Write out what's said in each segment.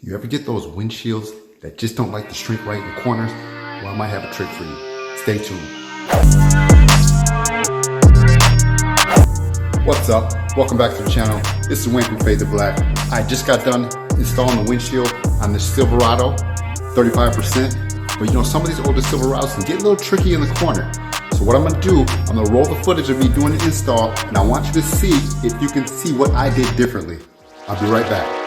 You ever get those windshields that just don't like to shrink right in the corners? Well, I might have a trick for you. Stay tuned. What's up? Welcome back to the channel. This is Wayne from Fade to Black. I just got done installing the windshield on this Silverado, 35%. But you know, some of these older Silverados can get a little tricky in the corner. So what I'm gonna do, I'm gonna roll the footage of me doing the install, and I want you to see if you can see what I did differently. I'll be right back.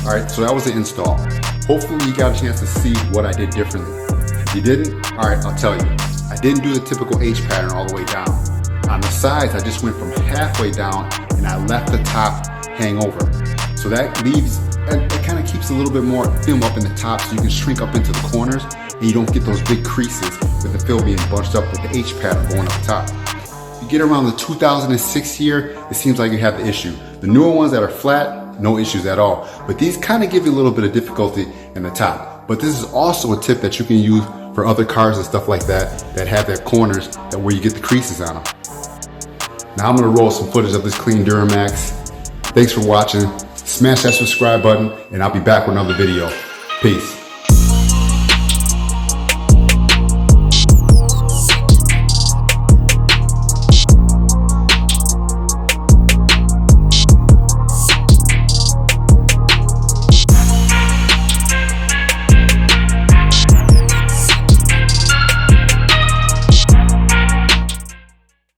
All right, so that was the install. Hopefully you got a chance to see what I did differently. If you didn't, all right, I'll tell you. I didn't do the typical H pattern all the way down. On the sides, I just went from halfway down and I left the top hang over. So that leaves, it kind of keeps a little bit more film up in the top so you can shrink up into the corners and you don't get those big creases with the film being bunched up with the H pattern going up top. If you get around the 2006 year, it seems like you have the issue. The newer ones that are flat, no issues at all. But these kind of give you a little bit of difficulty in the top. But this is also a tip that you can use for other cars and stuff like that have their corners that where you get the creases on them. Now I'm gonna roll some footage of this clean Duramax. Thanks for watching. Smash that subscribe button and I'll be back with another video. Peace.